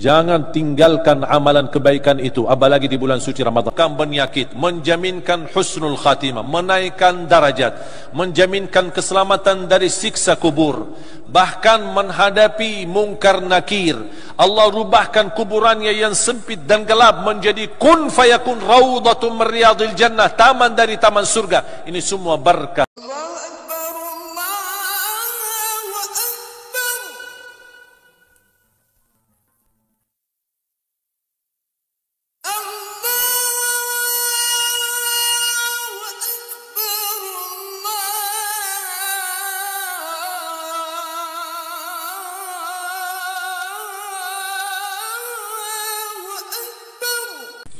Jangan tinggalkan amalan kebaikan itu, apalagi di bulan suci Ramadan. Penyakit, menjaminkan husnul khatimah, menaikkan darajat, menjaminkan keselamatan dari siksa kubur, bahkan menghadapi mungkar nakir. Allah rubahkan kuburannya yang sempit dan gelap menjadi kun fayakun raudhatun min riyadil jannah, taman dari taman surga. Ini semua berkah.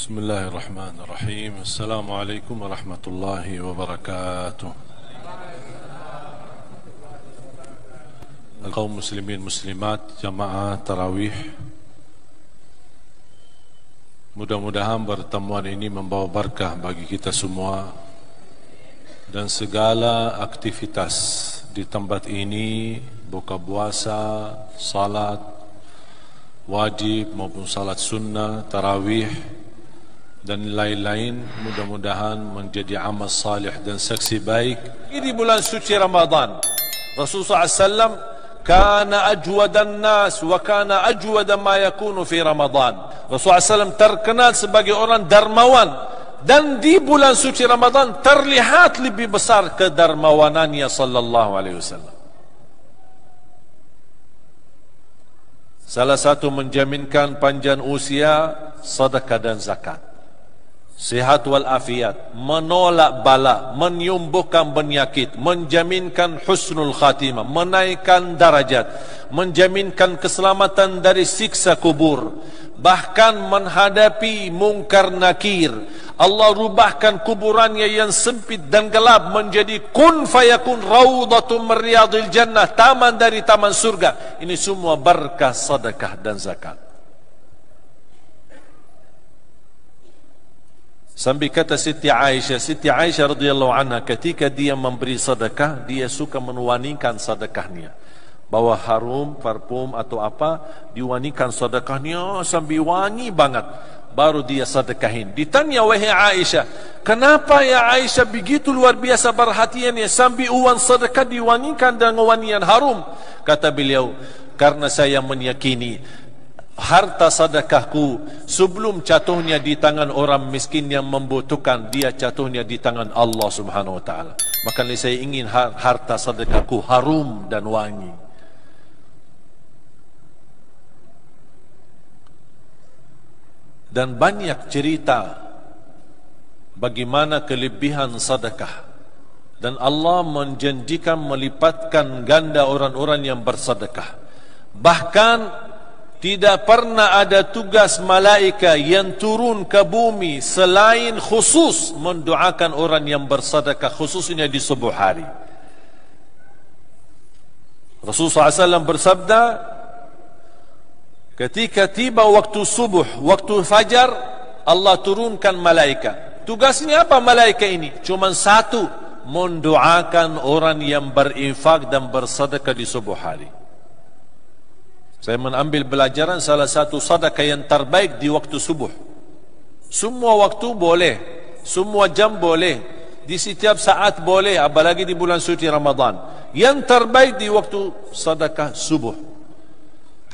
Bismillahirrahmanirrahim. Assalamualaikum warahmatullahi wabarakatuh. Kaum muslimin muslimat, jamaah tarawih, mudah-mudahan pertemuan ini membawa berkah bagi kita semua, dan segala aktivitas di tempat ini, buka puasa, salat wajib maupun salat sunnah, tarawih dan lain-lain, mudah-mudahan menjadi amal salih dan saksi baik. Di bulan suci Ramadan, Rasulullah SAW kana ajwadan nas wa kana ajwada ma yakunu fi Ramadan. Rasulullah SAW terkenal sebagai orang dermawan, dan di bulan suci Ramadan terlihat lebih besar kedermawanannya sallallahu alaihi wasallam. Salah satu menjaminkan panjang usia, sedekah dan zakat, sihat wal afiat, menolak bala, menyembuhkan penyakit, menjaminkan husnul khatimah, menaikkan darajat, menjaminkan keselamatan dari siksa kubur, bahkan menghadapi mungkar nakir. Allah rubahkan kuburannya yang sempit dan gelap menjadi kun fayakun raudhatun min riyadil jannah, taman dari taman surga. Ini semua berkah sedekah dan zakat. Sampai kata Siti Aisyah radhiyallahu anha, ketika dia memberi sedekah, dia suka mewangikan sedekahnya, bawa harum, parfum atau apa, diwangikan sedekahnya sampai wangi banget, baru dia sedekahin. Ditanya, wahai Aisyah, kenapa ya Aisyah begitu luar biasa perhatiannya sampai uang sedekah diwangikan dengan wangian harum? Kata beliau, karena saya meyakini harta sedekahku sebelum jatuhnya di tangan orang miskin yang membutuhkan, dia jatuhnya di tangan Allah Subhanahu wa taala. Makanya saya ingin harta sedekahku harum dan wangi. Dan banyak cerita bagaimana kelebihan sedekah, dan Allah menjanjikan melipatkan ganda orang-orang yang bersedekah. Bahkan tidak pernah ada tugas malaikat yang turun ke bumi selain khusus mendoakan orang yang bersedekah, khususnya di subuh hari. Rasulullah SAW bersabda, ketika tiba waktu subuh, waktu fajar, Allah turunkan malaikat. Tugasnya apa malaikat ini? Cuma satu, mendoakan orang yang berinfak dan bersedekah di subuh hari. Saya mengambil pelajaran salah satu sedekah yang terbaik di waktu subuh. Semua waktu boleh, semua jam boleh, di setiap saat boleh, apalagi di bulan suci Ramadan. Yang terbaik di waktu sedekah subuh.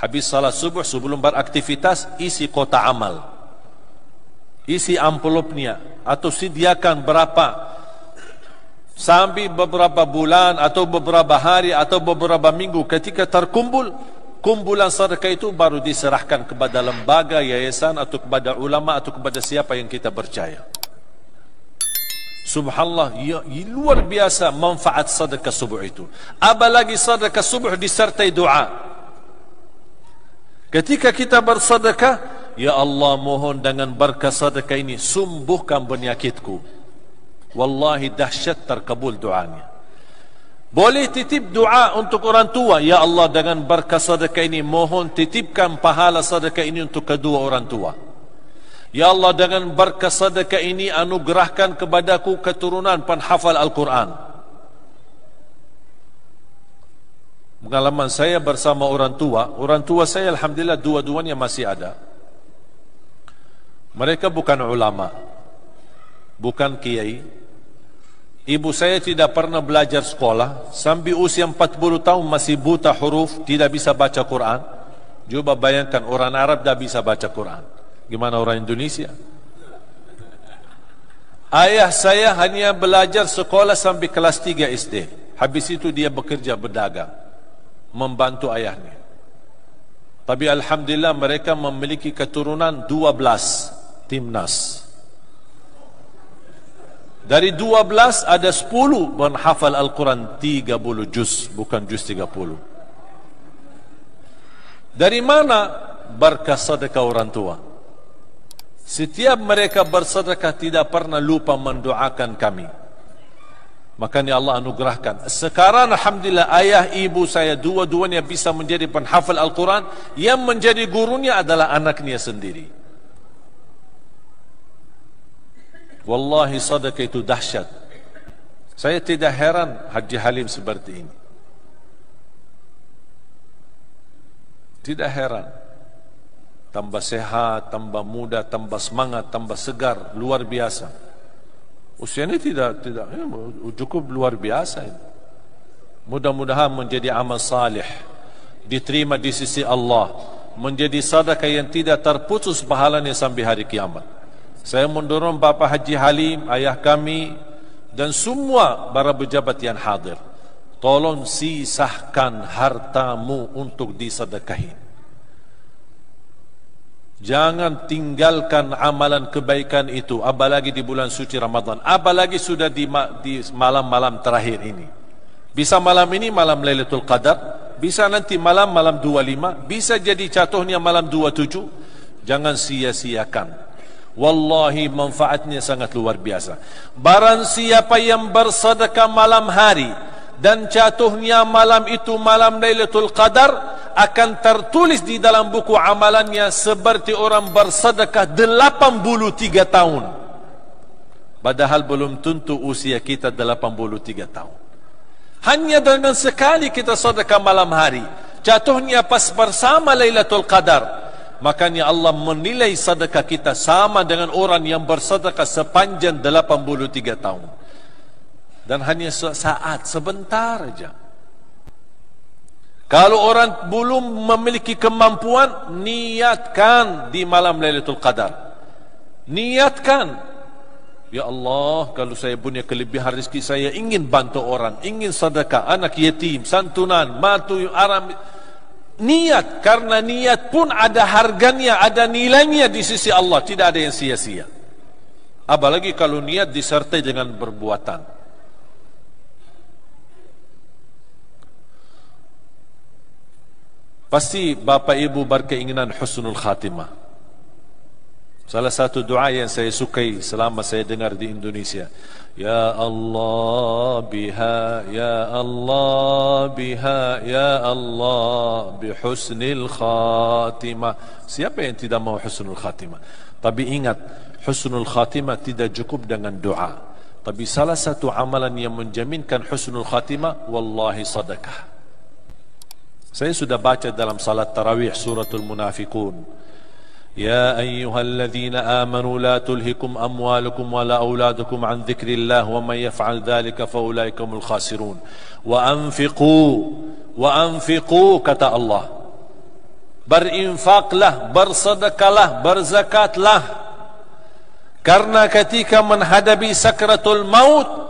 Habis salat subuh, sebelum beraktivitas, isi kotak amal, isi amplopnya, atau sediakan berapa, sampai beberapa bulan atau beberapa hari atau beberapa minggu. Ketika terkumpul kumpulan sedekah itu, baru diserahkan kepada lembaga, yayasan, atau kepada ulama, atau kepada siapa yang kita percaya. Subhanallah, ya, luar biasa manfaat sedekah subuh itu. Apalagi sedekah subuh disertai doa. Ketika kita bersedekah, ya Allah, mohon dengan berkah sedekah ini sembuhkan penyakitku. Wallahi dahsyat terkabul doanya. Boleh titip doa untuk orang tua, ya Allah, dengan berkah sedekah ini mohon titipkan pahala sedekah ini untuk kedua orang tua. Ya Allah, dengan berkah sedekah ini anugerahkan kepadaku keturunan penghafal Al-Quran. Pengalaman saya bersama orang tua saya alhamdulillah dua-duanya masih ada. Mereka bukan ulama, bukan kiai. Ibu saya tidak pernah belajar sekolah, sampai usia 40 tahun masih buta huruf, tidak bisa baca Quran. Coba bayangkan orang Arab dah bisa baca Quran, gimana orang Indonesia? Ayah saya hanya belajar sekolah sampai kelas 3 SD. Habis itu dia bekerja berdagang, membantu ayahnya. Tapi alhamdulillah mereka memiliki keturunan 12 timnas. Dari 12 ada 10 menghafal Al-Quran 30 juz, bukan juz 30. Dari mana? Berkah sedekah orang tua. Setiap mereka bersedekah tidak pernah lupa mendoakan kami. Makanya Allah anugerahkan. Sekarang alhamdulillah ayah ibu saya dua-duanya bisa menjadi penghafal Al-Quran. Yang menjadi gurunya adalah anaknya sendiri. Wallahi sedekah itu dahsyat. Saya tidak heran Haji Halim seperti ini. Tidak heran. Tambah sehat, tambah muda, tambah semangat, tambah segar, luar biasa. Usianya tidak cukup luar biasa. Mudah-mudahan menjadi amal salih, diterima di sisi Allah, menjadi sedekah yang tidak terputus pahalanya sampai hari kiamat. Saya mendorong Bapak Haji Halim, ayah kami, dan semua para pejabat yang hadir, tolong sisahkan hartamu untuk disedekahi. Jangan tinggalkan amalan kebaikan itu, apalagi di bulan suci Ramadan, apalagi sudah di malam-malam terakhir ini. Bisa malam ini malam Lailatul Qadar, bisa nanti malam 25, bisa jadi jatuhnya malam 27. Jangan sia-siakan. Wallahi manfaatnya sangat luar biasa. Barang siapa yang bersedekah malam hari dan jatuhnya malam itu malam Lailatul Qadar, akan tertulis di dalam buku amalannya seperti orang bersedekah 83 tahun. Padahal belum tentu usia kita 83 tahun. Hanya dengan sekali kita sedekah malam hari, jatuhnya pas bersama Lailatul Qadar, makanya Allah menilai sedekah kita sama dengan orang yang bersedekah sepanjang 83 tahun. Dan hanya saat, sebentar saja. Kalau orang belum memiliki kemampuan, niatkan di malam Lailatul Qadar. Niatkan. Ya Allah, kalau saya punya kelebihan rezeki, saya ingin bantu orang, ingin sedekah, anak yatim, santunan, matu aram. Niat, karena niat pun ada harganya, ada nilainya di sisi Allah, tidak ada yang sia-sia. Apalagi kalau niat disertai dengan perbuatan. Pasti Bapak Ibu berkeinginan husnul khatimah. Salah satu doa yang saya sukai selama saya dengar di Indonesia, Ya Allah biha, Ya Allah biha, Ya Allah bihusnil khatimah. Siapa yang tidak mau husnul khatimah? Tapi ingat, husnul khatimah tidak cukup dengan doa. Tapi salah satu amalan yang menjaminkan husnul khatimah, wallahi sedekah. Saya sudah baca dalam salat tarawih suratul munafiqun. Ya ayyuhalladzina amanu la tulhikum amwalukum wala auladukum an dzikrillah wa man yaf'al dzalika fa ulaika humul khasirun. Wa anfiqu kata Allah. Berinfaklah, bersedekahlah, berzakatlah. Karena ketika menghadapi sakratul maut,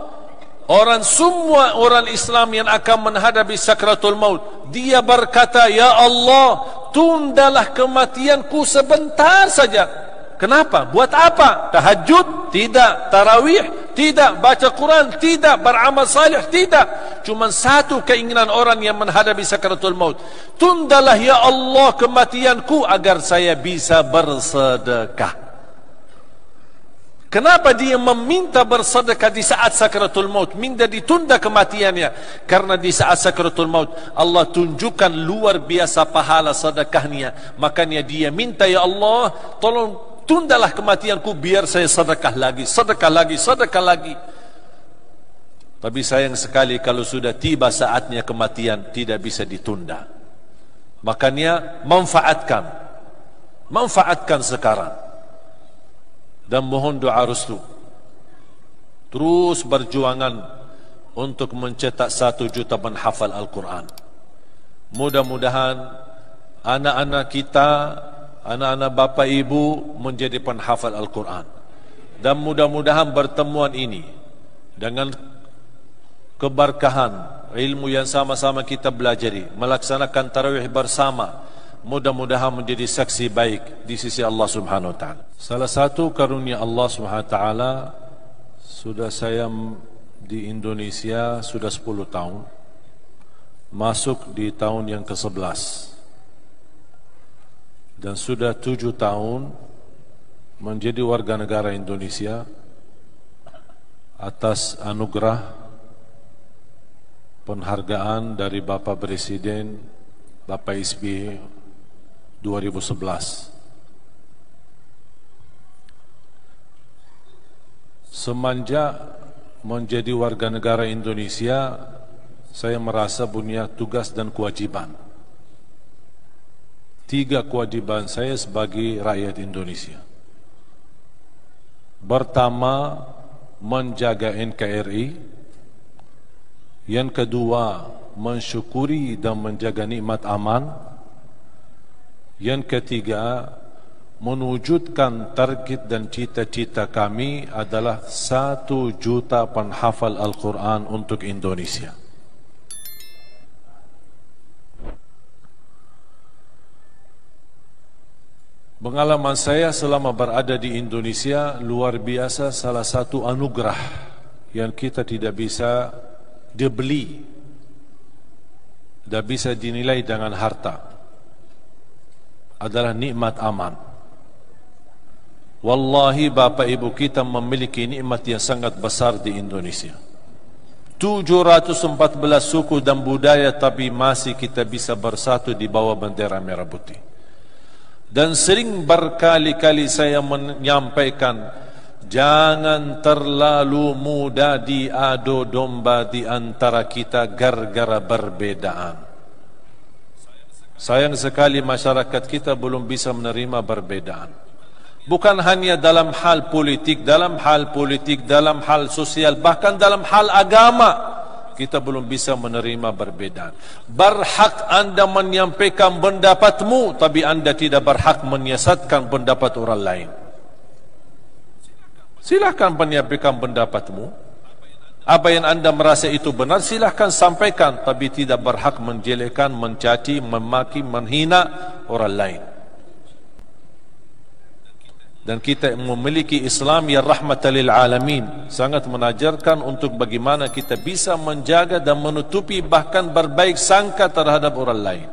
semua orang Islam yang akan menghadapi sakratul maut, dia berkata, Ya Allah, tundalah kematianku sebentar saja. Kenapa? Buat apa? Tahajud? Tidak. Tarawih? Tidak. Baca Quran? Tidak. Beramal salih? Tidak. Cuma satu keinginan orang yang menghadapi sakratul maut. Tundalah ya Allah kematianku agar saya bisa bersedekah. Kenapa dia meminta bersedekah di saat sakratul maut? Minta ditunda kematiannya. Karena di saat sakratul maut Allah tunjukkan luar biasa pahala sedekahnya. Makanya dia minta, Ya Allah, tolong tundalah kematianku biar saya sedekah lagi, sedekah lagi, sedekah lagi. Tapi sayang sekali kalau sudah tiba saatnya kematian, tidak bisa ditunda. Makanya manfaatkan sekarang. Dan mohon doa restu. Terus berjuangan untuk mencetak 1 juta penghafal Al-Quran. Mudah-mudahan anak-anak kita, anak-anak bapa ibu menjadi penghafal Al-Quran. Dan mudah-mudahan pertemuan ini dengan keberkahan ilmu yang sama-sama kita belajari, melaksanakan tarawih bersama, mudah-mudahan menjadi saksi baik di sisi Allah Subhanahu wa taala. Salah satu karunia Allah Subhanahu wa taala, sudah saya di Indonesia sudah 10 tahun, masuk di tahun yang ke-11, dan sudah 7 tahun menjadi warga negara Indonesia atas anugerah penghargaan dari Bapak Presiden, Bapak SBY 2011. Semenjak menjadi warga negara Indonesia, saya merasa punya tugas dan kewajiban. 3 kewajiban saya sebagai rakyat Indonesia. Pertama, menjaga NKRI. Yang kedua, mensyukuri dan menjaga nikmat aman. Yang ketiga, mewujudkan target dan cita-cita kami adalah 1 juta penghafal Al-Quran untuk Indonesia. Pengalaman saya selama berada di Indonesia luar biasa, salah satu anugerah yang kita tidak bisa dibeli, tidak bisa dinilai dengan harta, adalah nikmat aman. Wallahi Bapak Ibu kita memiliki nikmat yang sangat besar di Indonesia. 714 suku dan budaya, tapi masih kita bisa bersatu di bawah bendera merah putih. Dan sering berkali-kali saya menyampaikan, jangan terlalu mudah diadu domba di antara kita gara-gara perbedaan. Sayang sekali masyarakat kita belum bisa menerima perbedaan. Bukan hanya dalam hal politik, dalam hal sosial, bahkan dalam hal agama kita belum bisa menerima perbedaan. Berhak anda menyampaikan pendapatmu, tapi anda tidak berhak menyesatkan pendapat orang lain. Silakan menyampaikan pendapatmu. Apa yang anda merasa itu benar, silakan sampaikan, tapi tidak berhak menjelekkan, mencaci, memaki, menghina orang lain. Dan kita memiliki Islam yang rahmatan lil alamin, sangat mengajarkan untuk bagaimana kita bisa menjaga dan menutupi, bahkan berbaik sangka terhadap orang lain.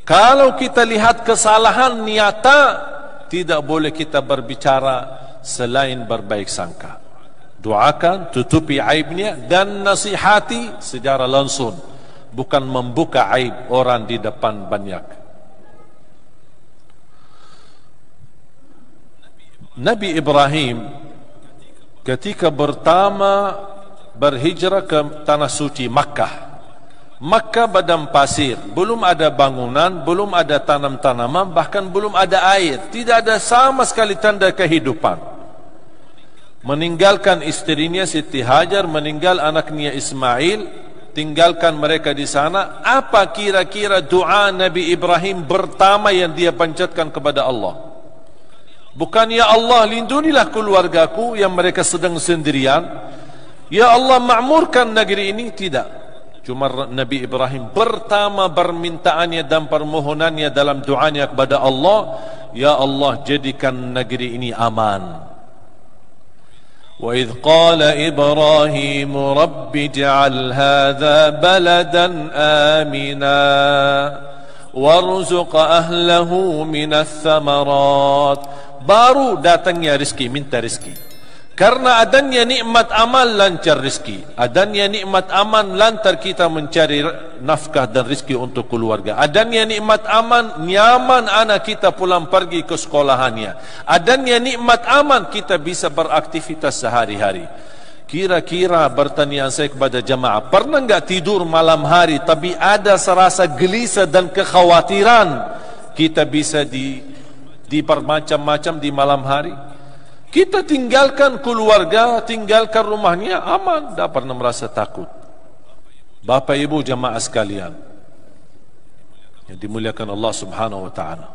Kalau kita lihat kesalahan nyata, tidak boleh kita berbicara selain berbaik sangka. Doakan, tutupi aibnya, dan nasihati secara langsung, bukan membuka aib orang di depan banyak. Nabi Ibrahim ketika pertama berhijrah ke tanah suci Makkah, Makkah padang pasir, belum ada bangunan, belum ada tanam-tanaman, bahkan belum ada air, tidak ada sama sekali tanda kehidupan. Meninggalkan istrinya Siti Hajar, meninggal anaknya Ismail, tinggalkan mereka di sana. Apa kira-kira doa Nabi Ibrahim pertama yang dia panjatkan kepada Allah? Bukan, ya Allah lindungilah keluargaku yang mereka sedang sendirian, ya Allah makmurkan negeri ini. Tidak. Cuma Nabi Ibrahim pertama permintaannya dan permohonannya dalam doanya kepada Allah, ya Allah jadikan negeri ini aman. Wa idh qala Ibrahim rabbi ij'al hadha baladan amina warzuq ahlahu minas thamarat. Baru datangnya rezeki, minta rezeki. Karena adanya nikmat aman, lancar rezeki. Adanya nikmat aman, lantar kita mencari nafkah dan rezeki untuk keluarga. Adanya nikmat aman, nyaman anak kita pulang pergi ke sekolahannya. Adanya nikmat aman, kita bisa beraktivitas sehari-hari. Kira-kira bertanya saya kepada jamaah, pernah enggak tidur malam hari tapi ada serasa gelisah dan kekhawatiran kita bisa dipermacam-macam di malam hari? Kita tinggalkan keluarga, tinggalkan rumahnya, aman, tak pernah merasa takut. Bapak Ibu jamaah sekalian yang dimuliakan Allah Subhanahu wa taala,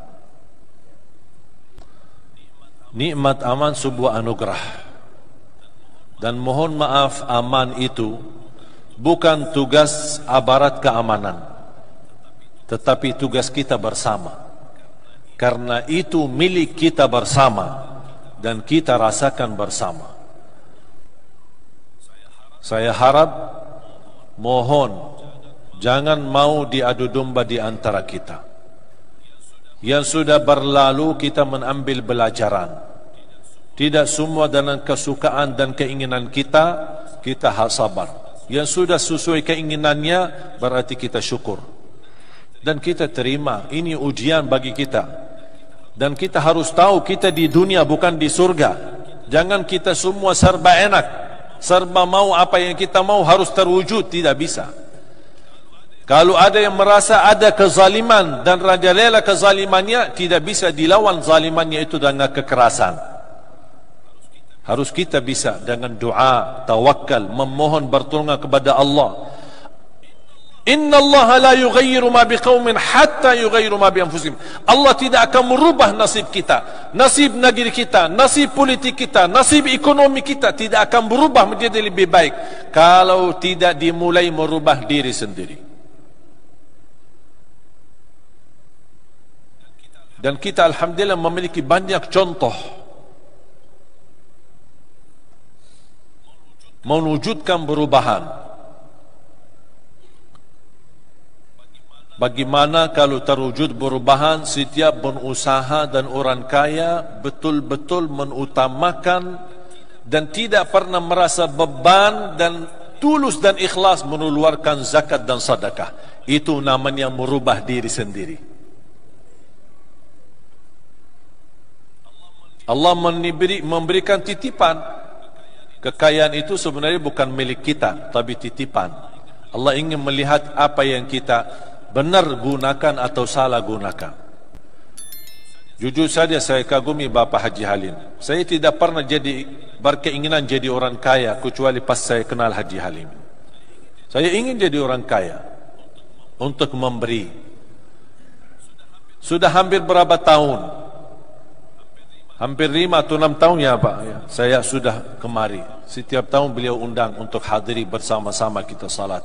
nikmat aman sebuah anugerah. Dan mohon maaf, aman itu bukan tugas aparat keamanan, tetapi tugas kita bersama. Karena itu milik kita bersama dan kita rasakan bersama. Saya harap, mohon, jangan mau diadu domba di antara kita. Yang sudah berlalu kita mengambil pelajaran. Tidak semua dengan kesukaan dan keinginan kita sabar. Yang sudah sesuai keinginannya berarti kita syukur. Dan kita terima, ini ujian bagi kita. Dan kita harus tahu kita di dunia bukan di surga. Jangan kita semua serba enak, serba mau apa yang kita mau harus terwujud, tidak bisa. Kalau ada yang merasa ada kezaliman dan rajalela kezalimannya, tidak bisa dilawan zalimannya itu dengan kekerasan. Harus kita bisa dengan doa, tawakal, memohon bertolongan kepada Allah. Inna Allah la yughayyiru ma biqaumin hatta yughayyiru ma bi anfusihim. Allah tidak akan merubah nasib kita, nasib negeri kita, nasib politik kita, nasib ekonomi kita tidak akan berubah menjadi lebih baik kalau tidak dimulai merubah diri sendiri. Dan kita alhamdulillah memiliki banyak contoh mewujudkan perubahan. Bagaimana kalau terwujud perubahan, setiap berusaha dan orang kaya betul-betul mengutamakan dan tidak pernah merasa beban dan tulus dan ikhlas mengeluarkan zakat dan sedekah. Itu namanya merubah diri sendiri. Allah memberikan titipan. Kekayaan itu sebenarnya bukan milik kita, tapi titipan. Allah ingin melihat apa yang kita benar gunakan atau salah gunakan. Jujur saja saya kagumi Bapak Haji Halim. Saya tidak pernah berkeinginan jadi orang kaya kecuali pas saya kenal Haji Halim. Saya ingin jadi orang kaya untuk memberi. Sudah hampir berapa tahun? Hampir 5 atau 6 tahun ya Pak, saya sudah kemari. Setiap tahun beliau undang untuk hadiri bersama-sama kita salat.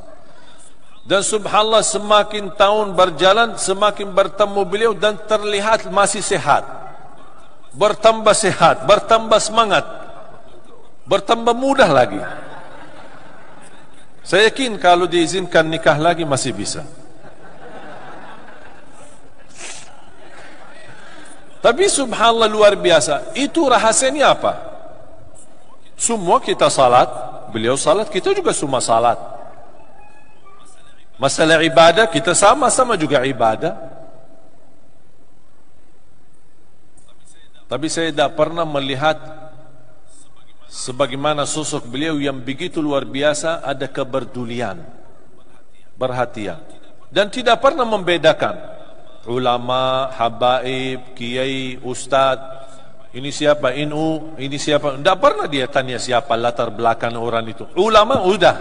Dan subhanallah semakin tahun berjalan, semakin bertemu beliau dan terlihat masih sehat. Bertambah sehat, bertambah semangat, bertambah mudah lagi. Saya yakin kalau diizinkan nikah lagi masih bisa. Tapi subhanallah luar biasa. Itu rahasianya apa? Semua kita salat, beliau salat, kita juga semua salat. Masalah ibadah, kita sama-sama juga ibadah. Tapi saya tidak pernah melihat sebagaimana sosok beliau yang begitu luar biasa, ada kepedulian, perhatian, dan tidak pernah membedakan ulama, habaib, kiai, ustaz, ini siapa, ini siapa. Tidak pernah dia tanya siapa latar belakang orang itu. Ulama sudah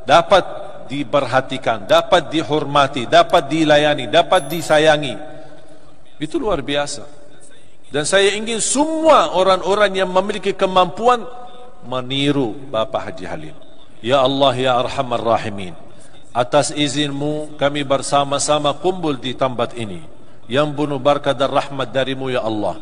dapat diperhatikan, dapat dihormati, dapat dilayani, dapat disayangi. Itu luar biasa. Dan saya ingin semua orang-orang yang memiliki kemampuan meniru Bapak Haji Halim. Ya Allah ya Arhamar Rahimin, atas izinmu kami bersama-sama kumpul di tempat ini yang penuh berkah dan rahmat darimu ya Allah.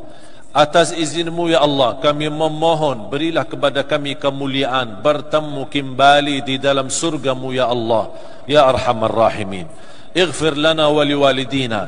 Atas izinmu ya Allah kami memohon berilah kepada kami kemuliaan bertemu kembali di dalam surgamu ya Allah ya Arhamar Rahimin. Ighfir lana wa liwalidina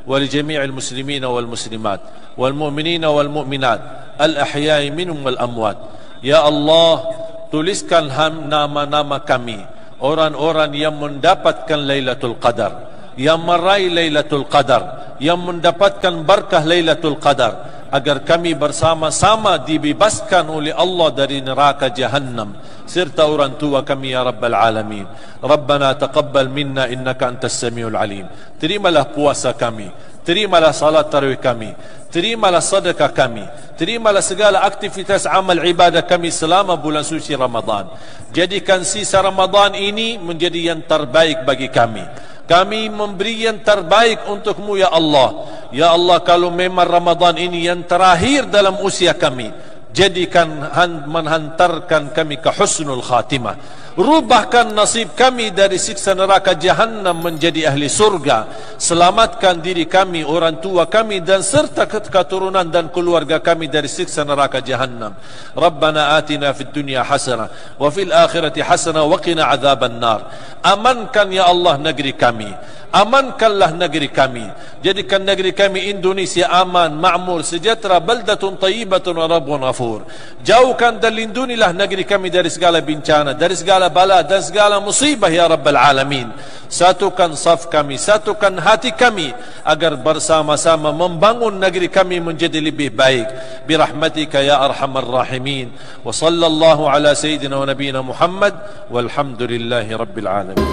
wa li jami'il muslimina wal muslimat wal mu'minina wal mu'minat al ahya'i minhum wal amwat. Ya Allah, tuliskan nama-nama kami, orang-orang yang mendapatkan Lailatul Qadar, yang meraih Lailatul Qadar, yang mendapatkan berkah Lailatul Qadar, agar kami bersama-sama dibebaskan oleh Allah dari neraka Jahannam serta orang tua kami ya Rabbal Alamin. Rabbana taqabbal minna innaka antas samiul alim. Terimalah puasa kami, terimalah salat tarawih kami, terimalah sedekah kami, terimalah segala aktivitas amal ibadah kami selama bulan suci Ramadan. Jadikan sisa Ramadan ini menjadi yang terbaik bagi kami. Kami memberi yang terbaik untuk-Mu ya Allah. Ya Allah, kalau memang Ramadan ini yang terakhir dalam usia kami, jadikan menghantarkan kami ke husnul khatimah. Rubahkan nasib kami dari siksa neraka Jahannam menjadi ahli surga. Selamatkan diri kami, orang tua kami dan serta keturunan dan keluarga kami dari siksa neraka Jahannam. Rabbana atina fid dunya hasanah wa fil akhirati hasanah wa qina adzaban nar. Amankan ya Allah negeri kami, amankanlah negeri kami. Jadikan negeri kami Indonesia aman, makmur, sejahtera, baldatun tayyibatun wa rabbun ghafur. Jauhkan dan lindungilah negeri kami dari segala bencana, dari segala bala dan segala musibah ya Rabbal Alamin. Satukan saf kami, satukan hati kami agar bersama-sama membangun negeri kami menjadi lebih baik. Birahmatika ya arhamar rahimin. Wa sallallahu ala sayyidina wa nabiyina Muhammad walhamdulillahi rabbil alamin.